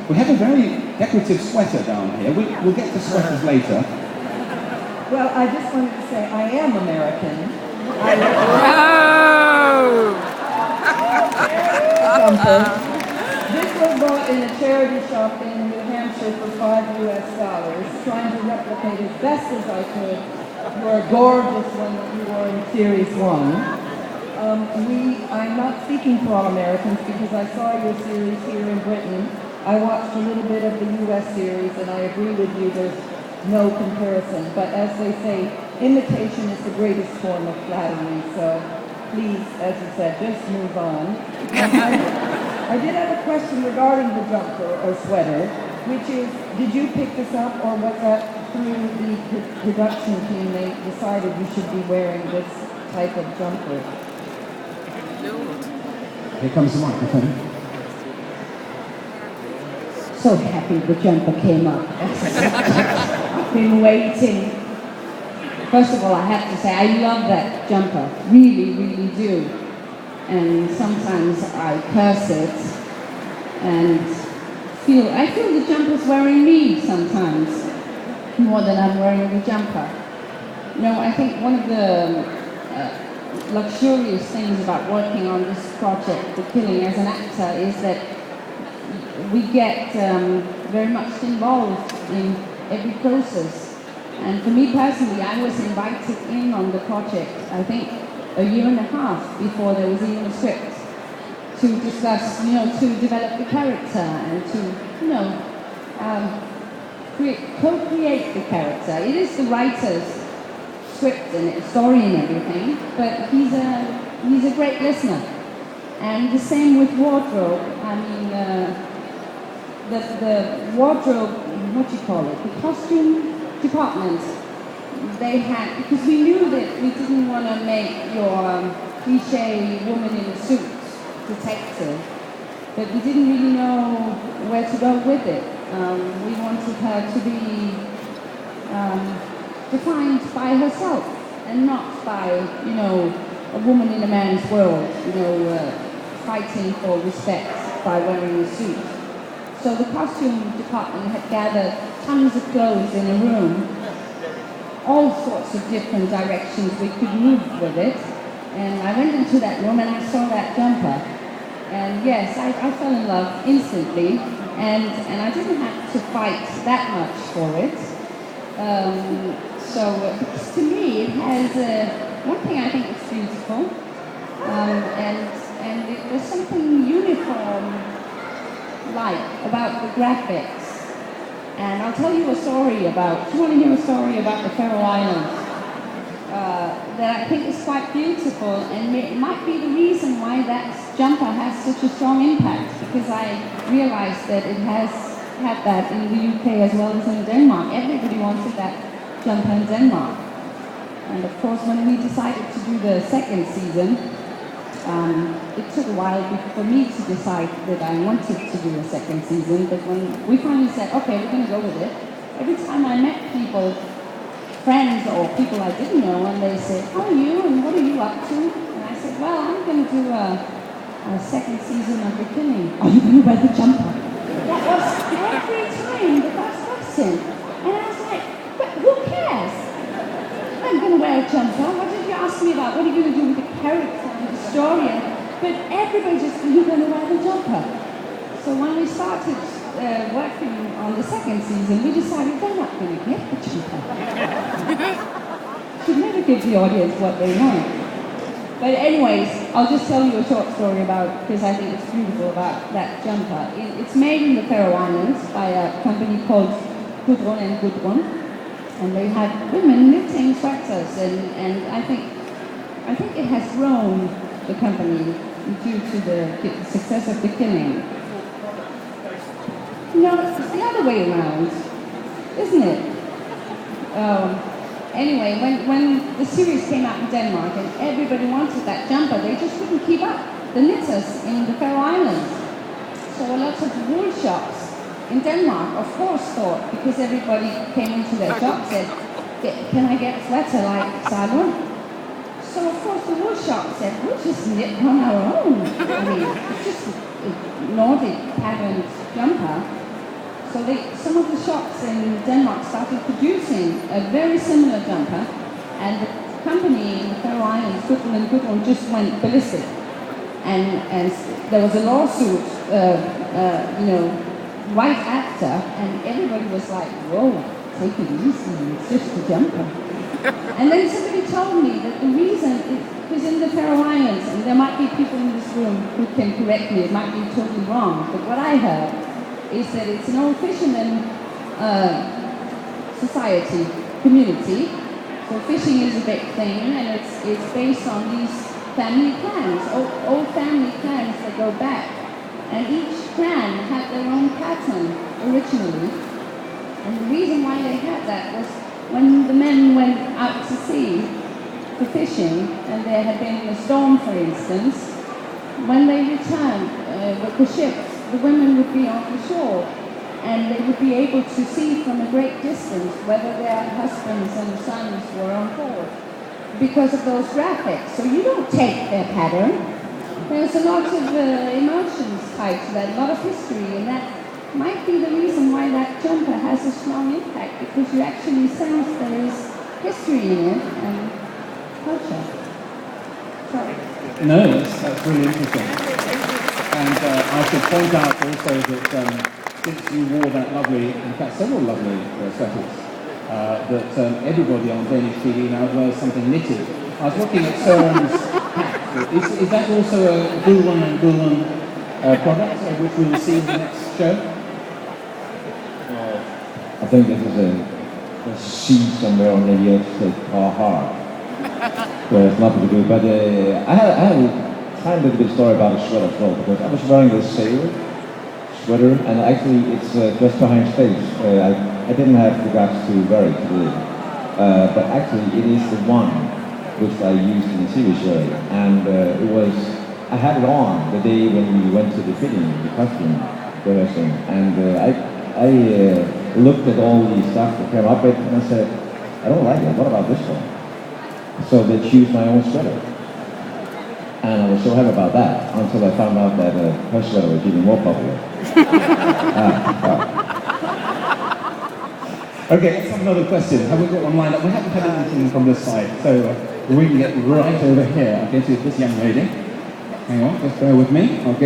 We have a very decorative sweater down here. We'll get to sweaters later. Well, I just wanted to say I am American. Jumper. This was bought in a charity shop in New Hampshire for $5 US, trying to replicate as best as I could your gorgeous one that you wore in Series 1. I'm not speaking for all Americans because I saw your series here in Britain. I watched a little bit of the US series and I agree with you, there's no comparison. But as they say, imitation is the greatest form of flattery, so please, as you said, just move on. I did have a question regarding the jumper or sweater, which is, did you pick this up or was that through the production team they decided you should be wearing this type of jumper? Here comes the microphone. So happy the jumper came up. I've been waiting. First of all, I have to say I love that jumper. Really, really do. And sometimes I curse it and I feel the jumper's wearing me sometimes more than I'm wearing the jumper. You know, I think one of the luxurious things about working on this project, The Killing, as an actor, is that we get very much involved in every process. And for me personally, I was invited in on the project, I think, a year and a half before there was even a script to discuss, to develop the character and to, co-create the character. It is the writer's script and story and everything, but he's a great listener. And the same with wardrobe. I mean, the wardrobe, the costume department, they had, because we knew that we didn't want to make your cliche woman in a suit detective, but we didn't really know where to go with it. We wanted her to be defined by herself and not by, a woman in a man's world, fighting for respect by wearing a suit. So the costume department had gathered tons of clothes in a room, all sorts of different directions we could move with it. And I went into that room and I saw that jumper. And yes, I fell in love instantly. And I didn't have to fight that much for it. Because to me it has one thing I think it's beautiful, and there's something uniform-like about the graphics. And I'll tell you a story about. Do you want to hear a story about the Faroe Islands? That I think is quite beautiful, and it might be the reason why that jumper has such a strong impact, because I realized that it has had that in the UK as well as in Denmark. Everybody wanted that jumper in Denmark. And of course, when we decided to do the second season, it took a while for me to decide that I wanted to do a second season, but when we finally said, okay, we're going to go with it, every time I met people, friends or people I didn't know, and they said, how are you and what are you up to? And I said, well, I'm going to do a second season of The Killing. Are you going to wear the jumper? That was every time the first question. And I was like, but who cares? I'm going to wear a jumper. What did you ask me about? What are you going to do with the character and the story? But everybody just, you're going to wear the jumper. So when we started working on the second season, we decided they're not going to get the jumper. Should never give the audience what they want. But anyways, I'll just tell you a short story about, because I think it's beautiful, about that jumper. It's made in the Faroe Islands by a company called Gudrun and Gudrun, and they have women knitting sweaters, and I think it has grown the company due to the success of The Killing. No, it's the other way around, isn't it? Anyway, when the series came out in Denmark and everybody wanted that jumper, they just couldn't keep up. The knitters in the Faroe Islands. So a lot of wool shops in Denmark, of course, thought, because everybody came into their shop said, can I get a sweater like Salon? So of course the wool shop said, we'll just knit on our own. I mean, it's just a Nordic patterned jumper. So some of the shops in Denmark started producing a very similar jumper, and the company in the Faroe Islands, Gudrun, just went ballistic. And there was a lawsuit, right after, and everybody was like, whoa, take it easy, it's just a jumper. And then somebody told me that the reason is in the Faroe Islands, and there might be people in this room who can correct me, it might be totally wrong, but what I heard is that it's an old fisherman society, community. So fishing is a big thing, and it's based on these family clans, old family clans that go back. And each clan had their own pattern originally. And the reason why they had that was when the men went out to sea for fishing, and there had been a storm, for instance, when they returned with the ships, the women would be on the shore, and they would be able to see from a great distance whether their husbands and sons were on board because of those graphics. So you don't take their pattern. There's a lot of emotions tied to that, a lot of history, and that might be the reason why that jumper has a strong impact, because you actually sense there is history in it and culture. Sorry. No, that's really interesting. And I should point out also that since you wore that lovely, in fact several lovely sweaters, that everybody on Danish TV now wears something knitted. I was looking at Soren's hat. Is that also a Gulwan and Gulwan product, which we will see in the next show? I think this is a seed somewhere on the earth that Carhartt. There's nothing to do, but I have a tiny little bit story about a sweater as well, because I was wearing this sailor sweater, and actually it's just behind stage. I didn't have the guts to wear it today, but actually it is the one which I used in the TV show, and I had it on the day when we went to the fitting, the costume rehearsal, and I looked at all the stuff that came up with, and I said, I don't like it, what about this one? So they choose my own sweater. And I was so happy about that, until I found out that her sweater was even more popular. Okay, let's have another question. Have we got one lined up? We haven't had anything from this side, so we can get right over here. I'll get to this young lady. Hang on, just bear with me. I'll get